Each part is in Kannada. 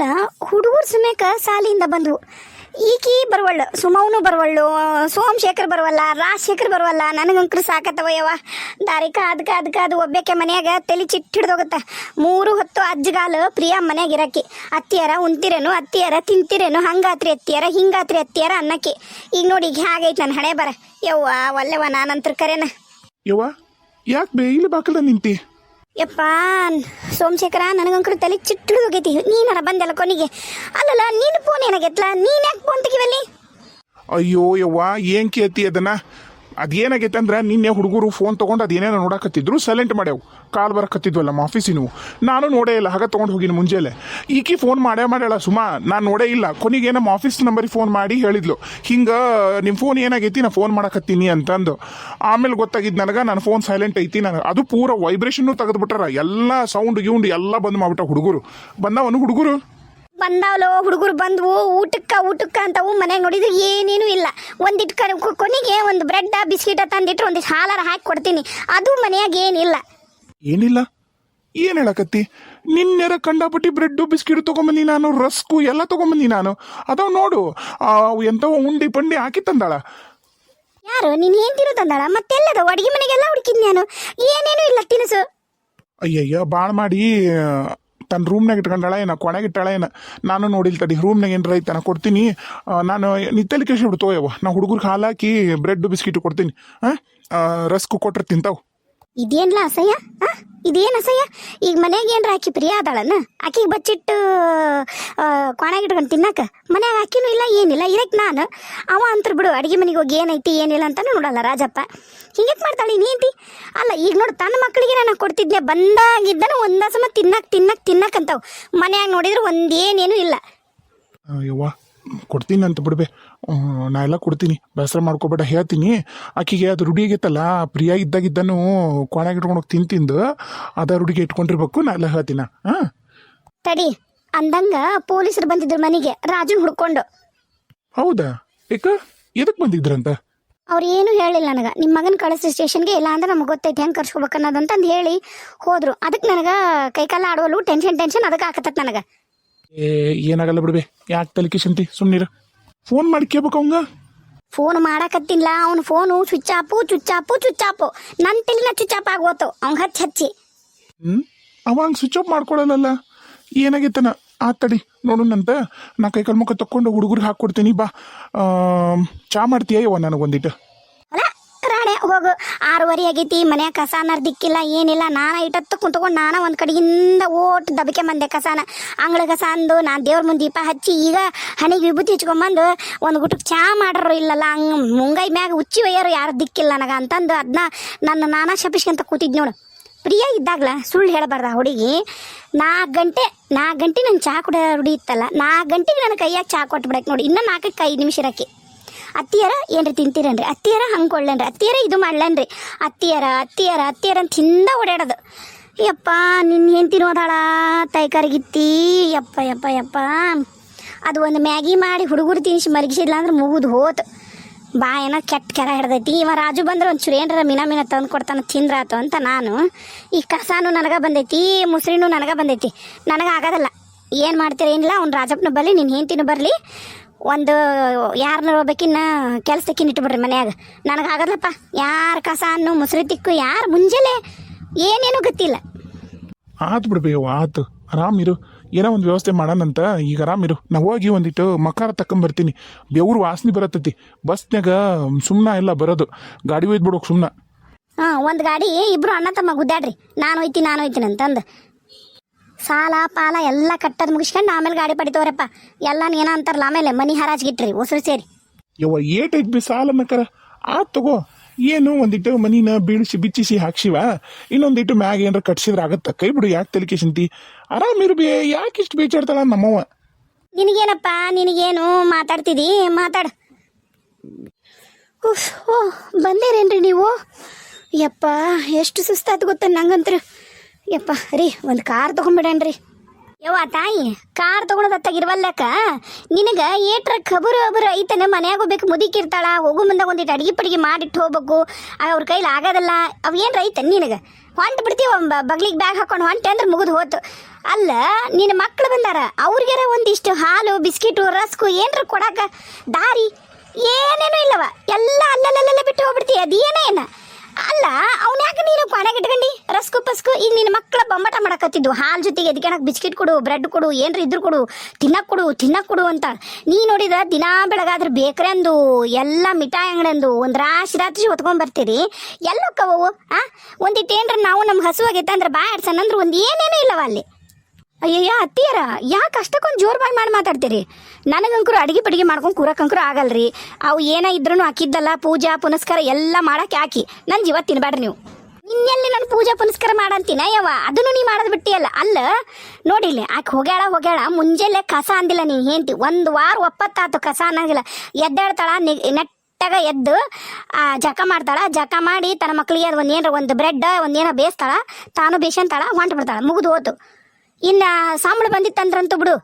ಅಲ್ಲ ಹುಡುಗರು ಸಮೇಕ ಸಾಲಿಯಿಂದ ಬಂದವು. ಈಕಿ ಬರವಳ್ಳು, ಸುಮವನು ಬರವಳ್ಳು, ಸೋಮಶೇಖರ್ ಬರವಲ್ಲ, ರಾಜಶೇಖರ್ ಬರವಲ್ಲ. ನನಗಂಕ್ರು ಸಾಕತ್ತವಯ್ಯವ. ದಾರಿಕ ಅದಕ್ಕೆ ಒಬ್ಬಕ್ಕೆ ಮನ್ಯಾಗ ತಲೆ ಚಿಟ್ಟು ಹಿಡ್ದೋಗತ್ತ. 3 ಹೊತ್ತು ಅಜ್ಜಗಾಲು ಪ್ರಿಯಾ ಮನ್ಯಾಗ ಇರಕ್ಕೆ. ಅತ್ತಿಯರ ಉಣ್ತಿರೇನು, ಅತ್ತಿಯರ ತಿಂತಿರೇನು, ಹಂಗಾತ್ರಿ ಅತ್ತಿಯರ ಹಿಂಗಾತ್ರಿ ಅತ್ತಿಯರ ಅನ್ನಕ್ಕೆ. ಈಗ ನೋಡಿ ಈಗ ಹೇಗೈತೆ ನನ್ನ ಹಣೆ ಬರ. ಯವ್ವ ಒಲ್ಲೆವ ನಾನಂತರ ಕರೆನ. ಯವ್ವ ಯಾಕೆ ಬೇ ಇಲ್ಲಿ ಬಾಕಲ ನಿಂತಿ? ಯಪ್ಪ ಸೋಮಶೇಖರ, ನನಗಂಕರು ತಲೆ ಚಿಟ್ಟು ಹೋಗೈತಿ. ನೀನಾರ ಬಂದೆಲ್ಲ ಕೊನೆಗೆ. ಅಲ್ಲಲ್ಲ ನೀನು ಫೋನ್ ಏನಾಗೈತ್ಲ, ನೀನು ಯಾಕೆ ಫೋನ್ ತೆಗಿವಲ್ಲಿ? ಅಯ್ಯೋ ಯವ್ವ ಏನ್ ಕೇಳ್ತಿ ಅದನ್ನ? ಅದೇನಾಗೈತೆ ಅಂದ್ರೆ ನಿನ್ನೆ ಹುಡುಗರು ಫೋನ್ ತೊಗೊಂಡು ಅದೇನೇನೋ ನೋಡಕತ್ತಿದ್ರು, ಸೈಲೆಂಟ್ ಮಾಡ್ಯಾವು. ಕಾಲ್ ಬರಕತ್ತಿದ್ವಲ್ಲ ನಮ್ಮ ಆಫೀಸಿನವು. ನಾನು ನೋಡೇ ಇಲ್ಲ, ಹಾಗೆ ತೊಗೊಂಡು ಹೋಗಿನಿ ಮುಂಜಾನೆ. ಈಕಿ ಫೋನ್ ಮಾಡ್ಯಾಳ ಸುಮಾ, ನಾನು ನೋಡೇ ಇಲ್ಲ. ಕೊನೆಗೆ ನಮ್ಮ ಆಫೀಸ್ ನಂಬರಿಗೆ ಫೋನ್ ಮಾಡಿ ಹೇಳಿದ್ಲು, ಹಿಂಗೆ ನಿಮ್ಮ ಫೋನ್ ಏನಾಗೈತಿ, ನಾ ಫೋನ್ ಮಾಡಕತ್ತೀನಿ ಅಂತಂದು. ಆಮೇಲೆ ಗೊತ್ತಾಗಿದ್ದು ನನಗೆ ನನ್ನ ಫೋನ್ ಸೈಲೆಂಟ್ ಐತಿ. ನನಗೆ ಅದು ಪೂರ ವೈಬ್ರೇಷನ್ನು ತೆಗೆದುಬಿಟ್ಟಾರ. ಎಲ್ಲ ಸೌಂಡ್ ಗಿೌಂಡ್ ಎಲ್ಲ ಬಂದು ಮಾಡ್ಬಿಟ್ಟ. ಹುಡುಗರು ಬಂದವನು, ಹುಡುಗರು ಬಂದಾವಲೋ ಹುಡುಗರು ಬಂದ್ವು. ಊಟಕ್ಕ ಅಂತವು. ಮನೆಯಾಗ ನೋಡಿದ್ರೆ ಏನೇನು ಇಲ್ಲ. ಒಂದಿಟ್ಟು ಕೊನೆಗೆ ಒಂದು ಬ್ರೆಡ್ ಬಿಸ್ಕಿಟ ತಂದಿಟ್ರು, ಒಂದಿಷ್ಟು ಹಾಲಾರ ಹಾಕಿ ಕೊಡ್ತೀನಿ. ಅದು ಮನೆಯಾಗ ಏನಿಲ್ಲ. ಏನಿಲ್ಲ? ಏನು ಹೇಳಕತ್ತಿ? ನಿನ್ನೆರ ಕಂಡಾಪಟ್ಟಿ ಬ್ರೆಡ್ಡು ಬಿಸ್ಕಿಟ್ ತೊಗೊಂಬಂದಿ ನಾನು, ರಸ್ಕು ಎಲ್ಲ ತೊಗೊಂಬಂದಿ ನಾನು. ಅದಾವ ನೋಡು, ಎಂಥವ ಉಂಡಿ ಪಂಡಿ ಹಾಕಿ ತಂದಾಳ. ಯಾರು ನೀನು ಏನ್ ತಿನ್ನು ತಂದಾಳ? ಮತ್ತೆಲ್ಲದ ಅಡಿಗೆ ಮನೆಗೆಲ್ಲ ಹುಡುಕಿದ್ ನಾನು, ಏನೇನು ಇಲ್ಲ ತಿನಿಸು. ಅಯ್ಯಯ್ಯ ಭಾಳ ಮಾಡಿ ತನ್ನ ರೂಮ್ನಾಗ ಇಟ್ಕೊಂಡಾಳ ಏನ, ಕೊನೆಗೆ ಇಟ್ಟಾಳ ಏನ, ನಾನು ನೋಡಿಲ್ ತಡಿ. ರೂಮ್ನಾಗ ಏನಾರ ಐತೆ ನಾ ಕೊಡ್ತೀನಿ. ನಾನು ನಿತ್ತಲ್ಲಿ ಕೇಳಿ ಬಿಡ್ತೋಯವ. ನಾ ಹುಡುಗರಿಗೆ ಹಾಲಾಕಿ ಬ್ರೆಡ್ ಬಿಸ್ಕಿಟ್ ಕೊಡ್ತೀನಿ. ರಸ್ಕು ಕೊಟ್ರೆ ತಿಂತಾವ್. ಇದೇನ್ಲ ಅಸಹ್ಯ? ಇದೇನು ಅಸಹ್ಯ? ಈಗ ಮನ್ಯಾಗ ಏನ್ರ ಆಕಿ ಪ್ರಿಯ ಅದಾಳನ? ಆಕಿಗೆ ಬಚ್ಚಿಟ್ಟು ಕೊನೆಗೆ ಇಟ್ಕೊಂಡು ತಿನ್ನಾಕ ಮನ್ಯಾಗ ಆಕಿನೂ ಇಲ್ಲ, ಏನಿಲ್ಲ. ಇರಕ್ಕೆ ನಾನು ಅವ ಅಂತರ್ ಬಿಡು. ಅಡಿಗೆ ಮನೆಗೆ ಹೋಗಿ ಏನೈತಿ ಏನಿಲ್ಲ ಅಂತಾನು ನೋಡಲ್ಲ ರಾಜಪ್ಪ. ಹಿಂಗೆ ಮಾಡ್ತಾಳೆ ನೀಂತಿ. ಅಲ್ಲ ಈಗ ನೋಡು, ತನ್ನ ಮಕ್ಕಳಿಗೆ ನಾನು ಕೊಡ್ತಿದ್ದೆ. ಬಂದಾಗಿದ್ದನು ಒಂದ ಸಮ ತಿನ್ನಕ್ಕಂತಾವ್. ಮನ್ಯಾಗ ನೋಡಿದ್ರೆ ಒಂದೇನೇನು ಇಲ್ಲ. ಯವ್ವ ಕೊಡ್ತೀನಿ ಅಂತ ಬಿಡ್ಬೆ, ನಾ ಎಲ್ಲ ಕೊಡ್ತೀನಿ, ಬೇಸರ ಮಾಡ್ಕೊಬೇಡ. ಹೇಳ್ತೀನಿ ಆಕಿಗೆ. ಅದು ರೂಢಿ ಆಗೈತಲ್ಲ, ಪ್ರಿಯ ಇದ್ದಾಗಿದ್ದನು ಕೊನೆಗೆ ಇಟ್ಕೊಂಡು ತಿಂತಿಂದು ಅದ ರೂಢಿಗೆ ಇಟ್ಕೊಂಡಿರ್ಬೇಕು. ನಾ ಎಲ್ಲ ಹೇಳ್ತೀನ. ತಡಿ ಅಂದಂಗ ಪೊಲೀಸರು ಬಂದಿದ್ರು ಮನೆಗೆ ರಾಜುನ್ ಹುಡ್ಕೊಂಡು. ಹೌದಾ? ಏಕ ಎದಕ್ ಬಂದಿದ್ರಂತ? ಅವ್ರು ಏನು ಹೇಳಿಲ್ಲ ನನಗೆ. ನಿಮ್ಮ ಮಗನ ಕಳಿಸಿ ಸ್ಟೇಷನ್ಗೆ, ಇಲ್ಲ ಅಂದ್ರೆ ನಮಗೆ ಗೊತ್ತೈತೆ ಹೆಂಗೆ ಕರ್ಸ್ಕೋಬೇಕು ಅನ್ನೋದಂತಂದು ಹೇಳಿ ಹೋದ್ರು. ಅದಕ್ಕೆ ನನಗೆ ಕೈಕಾಲ ಆಡುವಲು ಟೆನ್ಷನ್ ಅದಕ್ಕೆ ಹಾಕತ್ತ ನನಗೆ. ಏನಾಗಲ್ಲ ಬಿಡ್ಬೆ, ಯಾಕೆ ತಲೆಕಿಶಂತಿ, ಸುಮ್ಮನಿರ. ಫೋನ್ ಮಾಡಿ ಕೇಳ್ಬೇಕು ಅವಂಗ. ಫೋನ್ ಮಾಡಕತ್ತಿಲ್ಲ. ಅವ್ನು ಫೋನು ಸ್ವಿಚ್ ಆಪು. ನನ್ನ ತಲೆನ ಸ್ವಿಚ್ ಆಫ್ ಆಗೋತು ಅವ್ಗೆ ಹಚ್ಚಿ. ಅವಂಗ ಸ್ವಿಚ್ ಆಫ್ ಮಾಡ್ಕೊಳಲ್ಲ. ಏನಾಗೈತನ ತಡಿ ನೋಡೋಣಂತ. ನಾ ಕೈಕಾಲು ಮುಖ ತಕ್ಕೊಂಡು ಹುಡುಗರಿಗೆ ಹಾಕ್ಕೊಡ್ತೀನಿ. ಬಾ, ಚಾ ಮಾಡ್ತೀಯ ಇವ ನನಗೊಂದಿಟ್ಟು? ಅಲ್ಲ ರಾಣೆ ಹೋಗು. 6:30 ಆಗೈತಿ. ಮನ್ಯಾಗ ಕಸಾನ ದಿಕ್ಕಿಲ್ಲ, ಏನಿಲ್ಲ. ನಾನ ಇಟ್ಟತ್ತು ಕುಂತ್ಕೊಂಡು ನಾನ ಒಂದು ಕಡೆಯಿಂದ ಓಟ್ ದಬಕೆ ಬಂದೆ ಕಸಾನ. ಅಂಗಳ ಕಸ ಅಂದು ನಾನು ದೇವ್ರ ಮುಂದೆ ದೀಪ ಹಚ್ಚಿ, ಈಗ ಹಣಿಗೆ ವಿಭೂತಿ ಹಚ್ಕೊಂಬಂದು ಒಂದು ಗುಟ್ಟಕ್ಕೆ ಚಾ ಮಾಡ್ರು ಇಲ್ಲಲ್ಲ. ಹಂಗೆ ಮುಂಗೈ ಮ್ಯಾಗ ಉಚ್ಚಿ ಒಯ್ಯೋರು ಯಾರು ದಿಕ್ಕಿಲ್ಲ ನನಗೆ ಅಂತಂದು ಅದನ್ನ ನಾನಾ ಶಪಿಸ್ಕೊಂತ ಕೂತಿದ್ ನೋಡು. ಪ್ರಿಯ ಇದ್ದಾಗ್ಲ ಸುಳ್ಳು ಹೇಳಬಾರ್ದ ಹುಡುಗಿ. 4 ಗಂಟೆ ನನ್ನ ಚಹಾ ಕುಡಿಯೋ ರೂಢಿ ಇತ್ತಲ್ಲ, 4 ಗಂಟೆಗೆ ನನ್ನ ಕೈಯಾಗ ಚಹಾ ಕೊಟ್ಬಿಡಕ್ಕೆ ನೋಡಿ. ಇನ್ನೂ 4-5 ನಿಮಿಷ ಇರಕ್ಕೆ. ಅತ್ತಿಯರ ಏನ್ರಿ ತಿಂತೀರೇನ್ರಿ, ಅತ್ತಿಯರ ಹಂಗೆ ಕೊಳ್ಳೇನ್ರಿ, ಅತ್ತಿಯರ ಇದು ಮಾಡ್ಲೇನ್ರಿ, ಅತ್ತಿಯರ ಅಂತ ಹಿಂದ ಓಡಾಡೋದು. ಯಪ್ಪ ನಿನ್ನ ಏನು ತಿನ್ನೋದಾಳ ತೈಕಾರಿಗಿತ್ತಿ. ಯಪ್ಪ ಅದು ಒಂದು ಮ್ಯಾಗಿ ಮಾಡಿ ಹುಡುಗರು ತಿನ್ನಿಸಿ ಮಲಗಿಸಿಲ್ಲ ಅಂದ್ರೆ ಮುಗಿದು ಹೋತು. ಬಾ ಏನೋ ಕೆಟ್ಟ ಕೆರ ಹಿಡ್ದೈತಿ. ಇವ ರಾಜು ಬಂದ್ರೆ ಒಂದು ಚೂರು ಏನಾರ ಮೀನ ತಂದು ಕೊಡ್ತಾನೆ, ತಿಂದ್ರಾತು ಅಂತ ನಾನು. ಈ ಕಸಾನು ನನಗೆ ಬಂದೈತಿ, ಮುಸ್ರಿನೂ ನನಗೆ ಬಂದೈತಿ. ನನಗೆ ಆಗೋದಲ್ಲ. ಏನು ಮಾಡ್ತೀರ ಏನಿಲ್ಲ, ಅವ್ನು ರಾಜಪ್ಪನ ಬರಲಿ, ನೀನು ಹೆಂಡ್ತಿನೂ ಬರಲಿ, ಒಂದು ಯಾರನ್ನ ಹೋಗ್ಬೇಕಿನ್ನ ಕೆಲಸಕ್ಕಿನ್ನ ಇಟ್ಬಿಡ್ರಿ ಮನ್ಯಾಗ. ನನಗಾಗಲ್ಲಪ್ಪ. ಯಾರು ಕಸಾನು ಮುಸ್ರಿ ತಿಕ್ಕು ಯಾರು ಮುಂಜಾನೆ ಏನೇನು ಗೊತ್ತಿಲ್ಲ. ಆತು ಬಿಡ್ಬೇವು, ಆತು ಆರಾಮಿರು. ಏನೋ ಒಂದು ವ್ಯವಸ್ಥೆ ಮಾಡೋಣಂತ. ಈಗ ಆರಾಮಿರು. ನಾ ಹೋಗಿ ಒಂದಿಟ್ಟು ಮಕಾರ ತಕೊಂಬರ್ತೀನಿ. ಬೆವ್ರು ವಾಸನೆ ಬರತ್ತೈತಿ ಬಸ್ನಾಗ. ಸುಮ್ಮನೆ ಎಲ್ಲ ಬರೋದು, ಗಾಡಿ ಒಯ್ದು ಬಿಡೋಕೆ ಸುಮ್ಮನೆ. ಒಂದು ಗಾಡಿ ಇಬ್ರು ಅಣ್ಣ ತಮ್ಮ ಗುದ್ದಾಡ್ರಿ, ನಾನು ಹೋಯ್ತೀನಿ ಅಂತಂದು. ಸಾಲ ಪಾಲ ಎಲ್ಲ ಕಟ್ಟೋದು ಮುಗಿಸ್ಕೊಂಡು ಆಮೇಲೆ ಗಾಡಿ ಪಡಿತವ್ರಪ್ಪ. ಎಲ್ಲ ಏನೋ ಅಂತಾರಲ್ಲ, ಆಮೇಲೆ ಮನಿ ಹರಾಜ್ಗಿಟ್ರಿ ಉಸಿರು ಸೇರಿ. ಯವ್ವ ಏಟೈತ್ ಬಿ ಸಾಲನ್ನಕರ. ತಗೋ, ಏನು ಒಂದಿಟ್ಟು ಮನಿನ ಬಿಚ್ಚಿಸಿ ಹಾಕ್ಸಿವ, ಇನ್ನೊಂದಿಟ್ಟು ಮ್ಯಾಗ ಏನಾರ ಕಟ್ಸಿದ್ರೆ ಆಗತ್ತ. ಕೈ ಬಿಡು, ಯಾಕೆ ತಲೆಕೆಸಂತಿ? ಆರಾಮಿರ್ಬೇ. ಯಾಕೆ ಇಷ್ಟು ಬೇಚಾಡ್ತಾಳ ನಮ್ಮವ್ವ? ನಿನಗೇನಪ್ಪ, ನಿನಗೇನು ಮಾತಾಡ್ತಿದಿ ಮಾತಾಡು. ಓ ಬಂದೇರೇನ್ರಿ ನೀವು? ಯಪ್ಪ ಎಷ್ಟು ಸುಸ್ತಾಯ್ತು ಗೊತ್ತ ನಂಗಂತ್ರು. ಯಪ್ಪ ರೀ, ಒಂದು ಕಾರ್ ತೊಗೊಂಡ್ಬಿಡಣ್ರಿ. ಯವ್ವ ತಾಯಿ ಕಾರ್ ತಗೊಳೋದತ್ತಾಗಿರ್ವಲ್ಲಕ್ಕ ನಿನಗ ಏಟ್ರ ಖಬರು ಅಬರು ಐತನ ಮನ್ಯಾಗ ಹೋಗ್ಬೇಕು ಮುದಿಕಿರ್ತಾಳ ಹೋಗು ಮುಂದೆ ಒಂದಿಟ್ಟು ಅಡಿಗೆ ಪಡಿಗೆ ಮಾಡಿಟ್ಟು ಹೋಗ್ಬೇಕು ಅವ್ರ ಕೈಲಿ ಆಗೋದಲ್ಲ ಅವು ಏನು ರೈತ ನಿನಗೆ ಹೊಂಟು ಬಿಡ್ತೀವ ಬಗ್ಲಿಗೆ ಬ್ಯಾಗ್ ಹಾಕೊಂಡು ಹೊಂಟೆ ಅಂದ್ರೆ ಮುಗಿದು ಹೋತು ಅಲ್ಲ ನಿನ್ನ ಮಕ್ಳು ಬಂದಾರ ಅವ್ರಿಗಾರ ಒಂದಿಷ್ಟು ಹಾಲು ಬಿಸ್ಕಿಟು ರಸ್ಕು ಏನ್ರ ಕೊಡಾಕ ದಾರಿ ಏನೇನೂ ಇಲ್ಲವ ಎಲ್ಲ ಅಲ್ಲಲ್ಲಲ್ಲ ಬಿಟ್ಟು ಹೋಗ್ಬಿಡ್ತೀಯ ಅದೇನೇನ ಅಲ್ಲ ಅವ್ನ ಯಾಕೆ ನೀನು ಕೊನೆಗೆ ಇಟ್ಕೊಂಡಿ ರಸ್ಕು ಪಸ್ಕು ಈಗ ನಿನ್ನ ಮಕ್ಕಳ ಬೊಮ್ಮಟ ಮಾಡಕತ್ತಿದ್ದು ಹಾಲು ಜೊತೆಗೆ ಅದಕ್ಕೆ ಬಿಸ್ಕಿಟ್ ಕೊಡು ಬ್ರೆಡ್ ಕೊಡು ಏನ್ರ ಇದ್ರು ಕೊಡು ತಿನ್ನಕ್ಕೆ ಕೊಡು ಅಂತ ನೀ ನೋಡಿದ್ರ ದಿನಾ ಬೆಳಗಾದ್ರೆ ಬೇಕ್ರೆ ಅಂದು ಎಲ್ಲ ಮಿಠಾಯಿ ಅಂಗಡಿ ಒಂದು ರಾತ್ರಿ ಹೊತ್ಕೊಂಡ್ ಬರ್ತೀರಿ ಎಲ್ಲೋಕ್ಕವು ಒಂದಿಟ್ಟು ಏನ್ರ ನಾವು ನಮ್ಗೆ ಹಸು ಆಗೈತೆ ಅಂದ್ರೆ ಬಾ ಆಡ್ಸನಂದ್ರೆ ಒಂದು ಏನೇನೂ ಇಲ್ಲವ ಅಲ್ಲಿ ಅಯ್ಯಯ್ಯ ಅತ್ತಿಯರ ಯಾಕೆ ಅಷ್ಟಕ್ಕೊಂದು ಜೋರು ಬಾಯಿ ಮಾಡಿ ಮಾತಾಡ್ತೀರಿ ನನಗಂಕರು ಅಡಿಗೆ ಪಡಿಗೆ ಮಾಡ್ಕೊಂಡು ಕೂರಕ್ಕಂಕರು ಆಗಲ್ರಿ ಅವು ಏನ ಇದ್ರೂ ಹಾಕಿದ್ದಲ್ಲ ಪೂಜಾ ಪುನಸ್ಕಾರ ಎಲ್ಲ ಮಾಡಕ್ಕೆ ಹಾಕಿ ನನ್ನ ಜೀವ ತಿನ್ಬೇಡ್ರಿ ನೀವು ಇನ್ನೆಲ್ಲಿ ನಾನು ಪೂಜಾ ಪುನಸ್ಕಾರ ಮಾಡಂತೀನ ಯವ್ವ ಅದನ್ನು ನೀ ಮಾಡೋದು ಬಿಟ್ಟಿಯಲ್ಲ ಅಲ್ಲ ನೋಡಿಲ್ಲ ಆಕೆ ಹೋಗ್ಯಾಳ ಮುಂಜಾನೆ ಕಸ ಅಂದಿಲ್ಲ ನೀನು ಹೇಂತಿ ಒಂದು ವಾರ ಒಪ್ಪತ್ತಾತು ಕಸ ಅನ್ನಂಗಿಲ್ಲ ಎದ್ದಾಡ್ತಾಳ ನೆಟ್ಟಾಗ ಎದ್ದು ಜಕ ಮಾಡ್ತಾಳ ಜಕ ಮಾಡಿ ತನ್ನ ಮಕ್ಕಳಿಗೆ ಅದು ಒಂದು ಬ್ರೆಡ್ ಒಂದೇನೋ ಬೇಯಿಸ್ತಾಳ ತಾನು ಬೇಸಂತಾಳ ಹೊಂಟು ಬಿಡ್ತಾಳ ಮುಗಿದು ಹೋತು ಇನ್ನು ಸಂಬಳ ಬಂದಿತ್ತಂದ್ರಂತೂ ಬಿಡು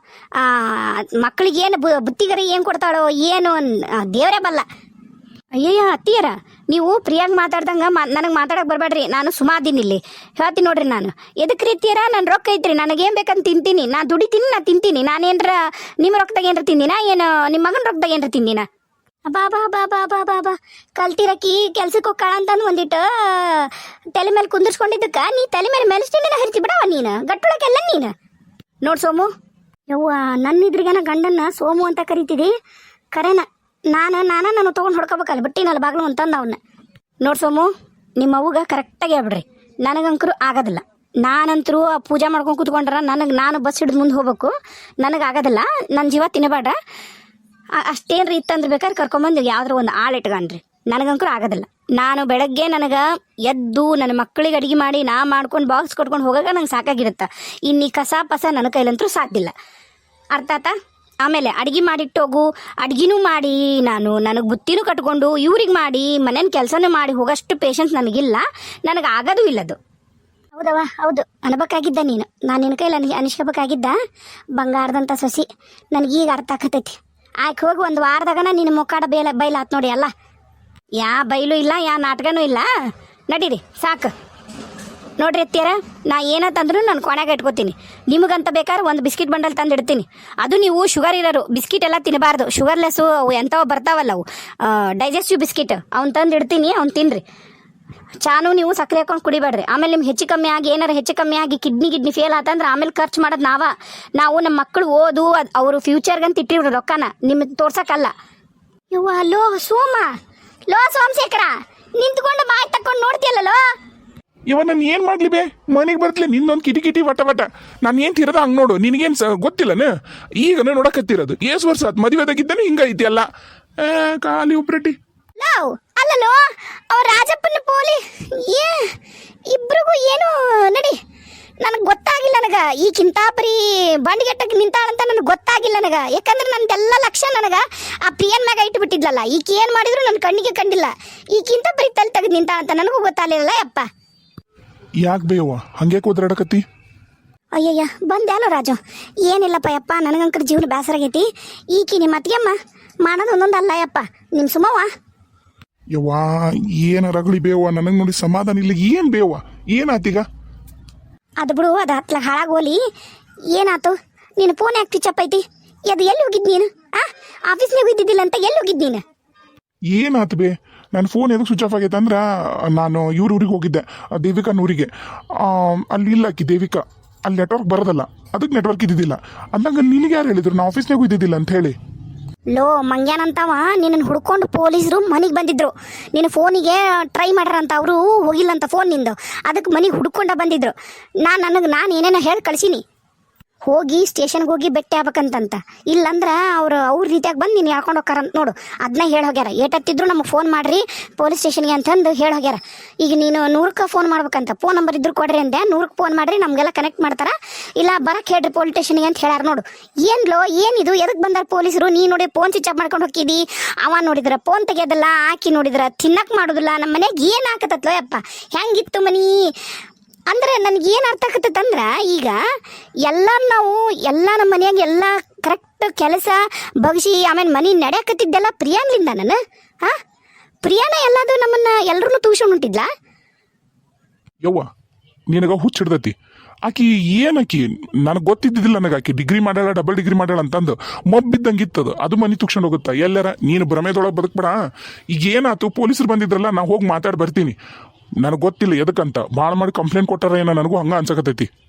ಮಕ್ಕಳಿಗೆ ಏನು ಬುತ್ತಿಗರಿ ಏನು ಕೊಡ್ತಾಳೋ ಏನು ದೇವರೇ ಬಲ್ಲ ಅಯ್ಯಯ್ಯ ಅತ್ತಿಯರ ನೀವು ಪ್ರಿಯಾಗಿ ಮಾತಾಡ್ದಂಗೆ ನನಗೆ ಮಾತಾಡಕ್ಕೆ ಬರಬೇಡ್ರಿ ನಾನು ಸುಮಾದೀನಿ ಇಲ್ಲಿ ಹೇಳ್ತೀನಿ ನೋಡ್ರಿ ನಾನು ಎದಕ್ಕೆ ರೀತಿಯರ ನಾನು ರೊಕ್ಕ ಐತ್ರಿ ನನಗೇನು ಬೇಕಂತ ತಿಂತೀನಿ ನಾ ದುಡಿತೀನಿ ನಾ ತಿಂತೀನಿ ನಾನೇನ್ರ ನಿಮ್ಮ ರೊಕ್ಕದಾಗ ಏನ್ರ ತಿಂದಿನ ಏನು ನಿಮ್ಮ ಮಗನ ರೊಕ್ಕದಾಗ ಏನ್ರ ತಿಂದಿನ ಬಾ ಬಾ ಬಾ ಬಾ ಬಾ ಬಾ ಬಾ ಕಲ್ತಿರಕಿ ಕೆಲ್ಸಕ್ಕೆ ಹೋಗ್ಕಾಳ ಅಂತಂದು ಒಂದಿಟ್ಟು ತಲೆ ಮೇಲೆ ಕುಂದಿರ್ಸ್ಕೊಂಡಿದ್ದಕ್ಕ ನೀ ತಲೆ ಮೇಲೆ ಮೆಲಿಸ್ತೀನಿ ಹರಿಸಿ ಬಿಡವ ನೀನು ಗಟ್ಟೊಳಗೆಲ್ಲ ನೀನು ನೋಡ್ ಸೋಮು ಯವ್ವ ನನ್ನ ಇದ್ರಿಗೇನ ಗಂಡನ್ನ ಸೋಮು ಅಂತ ಕರಿತಿದಿ ಕರೆನ ನಾನು ತೊಗೊಂಡು ಹೊಡ್ಕೋಬೇಕಲ್ಲ ಬಿಟ್ಟಿನಲ್ಲ ಬಾಗ್ಲು ಅಂತಂದು ಅವನ್ನ ನೋಡ್ ಸೋಮು ನಿಮ್ಮ ಅವ್ಗ ಕರೆಕ್ಟಾಗಿ ಹೇಳ್ಬಿಡ್ರಿ ನನಗಂಕರು ಆಗೋದಿಲ್ಲ ನಾನಂತರೂ ಆ ಪೂಜೆ ಮಾಡ್ಕೊಂಡು ಕೂತ್ಕೊಂಡ್ರ ನಾನು ಬಸ್ ಹಿಡಿದು ಮುಂದೆ ಹೋಗ್ಬೇಕು ನನಗಾಗೋದಿಲ್ಲ ನನ್ನ ಜೀವ ತಿನ್ನಬೇಡ ಅಷ್ಟೇನ್ರಿ ಇತ್ತಂದ್ರೆ ಬೇಕಾದ್ರೆ ಕರ್ಕೊಂಬಂದು ಯಾವ್ದಾರ ಒಂದು ಆಳು ಇಟ್ಕಣ್ರಿ ನನಗಂಕರು ಆಗೋದಿಲ್ಲ ನಾನು ಬೆಳಗ್ಗೆ ನನಗೆ ಎದ್ದು ನನ್ನ ಮಕ್ಕಳಿಗೆ ಅಡುಗೆ ಮಾಡಿ ನಾ ಮಾಡ್ಕೊಂಡು ಬಾಕ್ಸ್ ಕೊಟ್ಕೊಂಡು ಹೋಗಾಗ ನಂಗೆ ಸಾಕಾಗಿರುತ್ತೆ ಇನ್ನು ಈ ಕಸ ಪಸ ನನ್ನ ಕೈಲಂತರೂ ಸಾಧ್ಯಿಲ್ಲ ಅರ್ಥ ಆತಾ ಆಮೇಲೆ ಅಡುಗೆ ಮಾಡಿಟ್ಟೋಗು ಅಡುಗೆನೂ ಮಾಡಿ ನನಗೆ ಬುತ್ತಿನೂ ಕಟ್ಕೊಂಡು ಇವ್ರಿಗೆ ಮಾಡಿ ಮನೇನ ಕೆಲಸನೂ ಮಾಡಿ ಹೋಗೋಷ್ಟು ಪೇಷನ್ಸ್ ನನಗಿಲ್ಲ ನನಗೆ ಆಗೋದು ಇಲ್ಲದು ಹೌದವ ಹೌದು ಅನ್ಬೇಕಾಗಿದ್ದ ನೀನು ನಾನು ನಿನ್ನ ಕೈಲಿ ಅನಿಸ್ಕೋಬೇಕಾಗಿದ್ದ ಬಂಗಾರದಂಥ ಸೊಸಿ ನನಗೀಗ ಅರ್ಥ ಆಕತೈತಿ ಆಯ್ಕೆ ಹೋಗಿ ಒಂದು ವಾರದಾಗನ ನಿನ್ನ ಮುಕ್ಕಾಡ ಬೈಲಾತ್ ನೋಡಿ ಅಲ್ಲ ಯಾ ಬೈಲು ಇಲ್ಲ ಯಾ ನಾಟಕನೂ ಇಲ್ಲ ನಡೀರಿ ಸಾಕು ನೋಡ್ರಿ ಅತ್ತಿಯರ ನಾ ಏನಂತಂದ್ರೂ ನಾನು ಕೊನೆಗೆ ಇಟ್ಕೋತೀನಿ ನಿಮಗಂತ ಬೇಕಾದ್ರೆ ಒಂದು ಬಿಸ್ಕಿಟ್ ಬಂಡಲ್ ತಂದು ಇಡ್ತೀನಿ ಅದು ನೀವು ಶುಗರ್ ಇರೋರು ಬಿಸ್ಕಿಟ್ ಎಲ್ಲ ತಿನ್ನಬಾರ್ದು ಶುಗರ್ಲೆಸ್ಸು ಅವು ಎಂಥವು ಬರ್ತಾವಲ್ಲ ಅವು ಡೈಜೆಸ್ಟಿವ್ ಬಿಸ್ಕಿಟ್ ಅವ್ನು ತಂದು ಇಡ್ತೀನಿ ಅವ್ನು ತಿನ್ನಿರಿ ಚಾನು ನೀವು ಸಕ್ಕರೆ ಹಾಕೊಂಡು ಕುಡಿಬೇಡ್ರಿ ಆಮೇಲೆ ನಿಮ್ಗೆ ಹೆಚ್ಚು ಕಮ್ಮಿ ಆಗಿ ಏನಾರು ಹೆಚ್ಚು ಕಮ್ಮಿ ಆಗಿ ಕಿಡ್ನಿ ಫೇಲ್ ಆತಂದ್ರೆ ಆಮೇಲೆ ಖರ್ಚು ಮಾಡೋದು ನಾವು ನಮ್ಮ ಮಕ್ಕಳು ಓದು ಅವರು ಫ್ಯೂಚರ್ಗಂತ ಇಟ್ಟಿವ್ರಿ ರೊಕ್ಕನ ನಿಮಗೆ ತೋರ್ಸಕ್ಕಲ್ಲ ಇವ್ವ ಲೋ ಸೋಮಶೇಖರ ನಿಂತ್ಕೊಂಡು ಬಾಯಿ ತಕೊಂಡು ನೋಡ್ತೀಯಲ್ಲೋ ಇವ ನಾನು ಏನು ಮಾಡಲಿ ಬೇ ಮನೆಗೆ ಬರ್ತಲೆ ನಿನ್ನೊಂದು ಕಿಟಿ ವಟ ನಾನು ಏನು ತಿರೋದ ಹಂಗೆ ನೋಡು ನಿನಗೇನು ಗೊತ್ತಿಲ್ಲನ ಈಗ ನೋಡಕತ್ತಿರೋದು ಏಸು ವರ್ಷ ಆತು ಮದುವೆದಾಗಿದ್ದಾನೆ ಹಿಂಗೈತಿ ಅಲ್ಲ ಖಾಲಿ ಉಪ್ರೆಟ್ಟಿ ಲವ್ ಅಲ್ಲೋ ಅವ್ರ ರಾಜಪ್ಪನ ಪೋಲಿ ಇಬ್ರಿಗೂ ಏನು ನಡಿ ನನಗೆ ಗೊತ್ತಾಗಿಲ್ಲ ನನಗೆ ಈ ಕಿಂತಾಪರಿ ಬಂಡಿಗೆಟ್ಟಕ್ಕೆ ನಿಂತಾಳಂತ ನನಗೆ ಗೊತ್ತಾಗಿಲ್ಲ ನನಗೆ ಯಾಕಂದ್ರೆ ನಂದೆಲ್ಲ ಲಕ್ಷ್ಯ ನನಗೆ ಆ ಪ್ರಿಯನ್ ಮ್ಯಾಗ ಇಟ್ಟು ಬಿಟ್ಟಿದ್ಲಲ್ಲ ಈಕೆ ಏನು ಮಾಡಿದ್ರು ನನ್ನ ಕಣ್ಣಿಗೆ ಕಂಡಿಲ್ಲ ಈ ಕಿಂತಾಪರಿ ತಲೆ ತೆಗೆದು ನಿಂತಾಳ ಅಂತ ನನಗೂ ಗೊತ್ತಾಗಲಿಲ್ಲ ಯಪ್ಪ ಯಾಕೆ ಬೇವ ಹಂಗೆ ಕೂದ್ರಾಡಕತ್ತಿ ಅಯ್ಯಯ್ಯ ಬಂದ್ಯಾಲೋ ರಾಜು ಏನಿಲ್ಲಪ್ಪ ಯಪ್ಪ ನನಗಂಕರ ಜೀವನ ಬೇಸರಾಗೈತಿ ಈಕಿ ನಿಮ್ಮ ಅತ್ತಿಗೆಮ್ಮ ಮಾಡೋದು ಒಂದೊಂದು ಅಲ್ಲ ಯಪ್ಪ ನಿಮ್ಮ ಸುಮವ್ವ ಯವ್ವಾ ಏನ ರಗಳಿ ಬೇವ ನನಗೆ ನೋಡಿ ಸಮಾಧಾನ ಇಲ್ಲ ಏನು ಬೇವ ಏನಾತೀಗ ಅದು ಬಿಡು ಅದು ಹತ್ಲಾಗ ಹಾಳಾಗೋಲಿ ಏನಾತು ನೀನು ಫೋನ್ ಯಾಕೆ ಪಿಚ್ಚಪ್ ಐತಿ ಅದು ಎಲ್ಲಿ ಹೋಗಿದ್ದು ನೀನು ಆಫೀಸ್ನಾಗ ಇದ್ದಿದ್ದಿಲ್ಲ ಅಂತ ಎಲ್ಲಿ ಹೋಗಿದ್ದು ನೀನು ಏನಾತು ಬೇ ನನ್ನ ಫೋನ್ ಎದಕ್ಕೆ ಸ್ವಿಚ್ ಆಫ್ ಆಗೈತೆ ಅಂದ್ರೆ ನಾನು ಇವ್ರ ಊರಿಗೆ ಹೋಗಿದ್ದೆ ದೇವಿಕಾನ ಊರಿಗೆ ಅಲ್ಲಿ ಇಲ್ಲ ಆಕಿ ದೇವಿಕಾ ಅಲ್ಲಿ ನೆಟ್ವರ್ಕ್ ಬರೋದಲ್ಲ ಅದಕ್ಕೆ ನೆಟ್ವರ್ಕ್ ಇದ್ದಿದ್ದಿಲ್ಲ ಅಂದಂಗೆ ನಿನಗೆ ಯಾರು ಹೇಳಿದ್ರು ನಾ ಆಫೀಸ್ನಾಗೂ ಇದ್ದಿದ್ದಿಲ್ಲ ಅಂತ ಹೇಳಿ ಲೋ ಮಂಗ್ಯಾನಂತವ ನಿನ್ನನ್ನು ಹುಡ್ಕೊಂಡು ಪೊಲೀಸರು ಮನೆಗೆ ಬಂದಿದ್ರು ನಿನ್ನ ಫೋನಿಗೆ ಟ್ರೈ ಮಾಡ್ರಂತ ಅವರು ಹೋಗಿಲ್ಲಂತ ಫೋನ್ ನಿಂದು ಅದಕ್ಕೆ ಮನೆಗೆ ಹುಡ್ಕೊಂಡ ಬಂದಿದ್ರು ನಾನು ಏನೇನೋ ಹೇಳಿ ಕಳ್ಸೀನಿ ಹೋಗಿ ಸ್ಟೇಷನ್ಗೆ ಹೋಗಿ ಭೇಟಿ ಆಗ್ಬೇಕಂತಂತ ಇಲ್ಲಂದ್ರೆ ಅವ್ರ ರೀತಿಯಾಗಿ ಬಂದು ನೀನು ಹೇಳ್ಕೊಂಡು ಹೋಗ್ತಾರಂತ ನೋಡು ಅದನ್ನ ಹೇಳಿ ಹೋಗ್ಯಾರ ಏಟತ್ತಿದ್ರು ನಮಗೆ ಫೋನ್ ಮಾಡಿರಿ ಪೊಲೀಸ್ ಸ್ಟೇಷನ್ಗೆ ಅಂತಂದು ಹೇಳಿ ಹೋಗ್ಯಾರ ಈಗ ನೀನು 100ಕ್ಕೆ ಫೋನ್ ಮಾಡ್ಬೇಕಂತ ಫೋನ್ ನಂಬರ್ ಇದ್ರು ಕೊಡ್ರಿ ಅಂದೆ 100ಕ್ಕೆ ಫೋನ್ ಮಾಡಿರಿ ನಮಗೆಲ್ಲ ಕನೆಕ್ಟ್ ಮಾಡ್ತಾರ ಇಲ್ಲ ಬರಕ್ಕೆ ಹೇಳ್ರಿ ಪೊಲೀಸ್ ಸ್ಟೇಷನ್ಗೆ ಅಂತ ಹೇಳ್ಯಾರ ನೋಡು ಏನಿದು ಎದಕ್ಕೆ ಬಂದಾರ ಪೊಲೀಸರು ನೀ ನೋಡಿ ಫೋನ್ ಸ್ವಿಚ್ ಆಫ್ ಮಾಡ್ಕೊಂಡು ಹೋಗಿದ್ದಿ ಅವ ನೋಡಿದ್ರ ಫೋನ್ ತೆಗೆಯೋದಿಲ್ಲ ಆಕಿ ನೋಡಿದ್ರ ತಿನ್ನಕ್ಕೆ ಮಾಡೋದಿಲ್ಲ ನಮ್ಮ ಮನೆಗೆ ಏನು ಹಾಕತ್ತತ್ಲೋ ಯಪ್ಪ ಹೆಂಗಿತ್ತು ಮನಿ ಅಂದ್ರೆ ನನಗೆ ಏನು ಅರ್ಥ ಆಗತ್ತಂದ್ರ ಈಗ ಎಲ್ಲ ನಾವು ಎಲ್ಲ ನಮ್ಮ ಮನ್ಯಾಗ ಎಲ್ಲ ಕರೆಕ್ಟ್ ಕೆಲಸ ಬಗ್ಸಿ ಆಮೇಲೆ ಮನೆ ನಡೆಯಕತ್ತಿದ್ದೆಲ್ಲ ಪ್ರಿಯಾನ್ಲಿಂದ ನಾನು ಹಾ ಪ್ರಿಯಾನ ಎಲ್ಲದು ನಮ್ಮನ್ನ ಎಲ್ರೂ ತೂಸ್ಕೊಂಡು ಹೊಂಟಿದ್ಲಾ? ಯವ್ವ ನಿನಗ ಹುಚ್ಚ ಹಿಡ್ದತಿ. ಆಕಿ ಏನಕಿ ನನಗೆ ಗೊತ್ತಿದ್ದಿಲ್ಲ, ನನಗೆ ಆಕಿ ಡಿಗ್ರಿ ಮಾಡ್ಯಾಳ, ಡಬಲ್ ಡಿಗ್ರಿ ಮಾಡ್ಯಾಳ ಅಂತಂದು ಮೊಬ್ಬಿದ್ದಂಗಿತ್ತದು. ಅದು ಮನೆ ತುಕ್ಸ್ಕೊಂಡು ಹೋಗುತ್ತಾ ಎಲ್ಲಾರ? ನೀನು ಭ್ರಮೆದೊಳಗೆ ಬದುಕ್ಬೇಡ. ಈಗ ಏನಾಯ್ತು, ಪೊಲೀಸರು ಬಂದಿದ್ರಲ್ಲ, ನಾ ಹೋಗಿ ಮಾತಾಡಿ ಬರ್ತೀನಿ. ನನಗೆ ಗೊತ್ತಿಲ್ಲ ಎದಕ್ಕಂತ. ಭಾಳ ಮಾಡಿ ಕಂಪ್ಲೇಂಟ್ ಕೊಟ್ಟಾರ ಏನೋ, ನನಗೂ ಹಂಗೆ ಅನ್ಸಕತ್ತೈತಿ.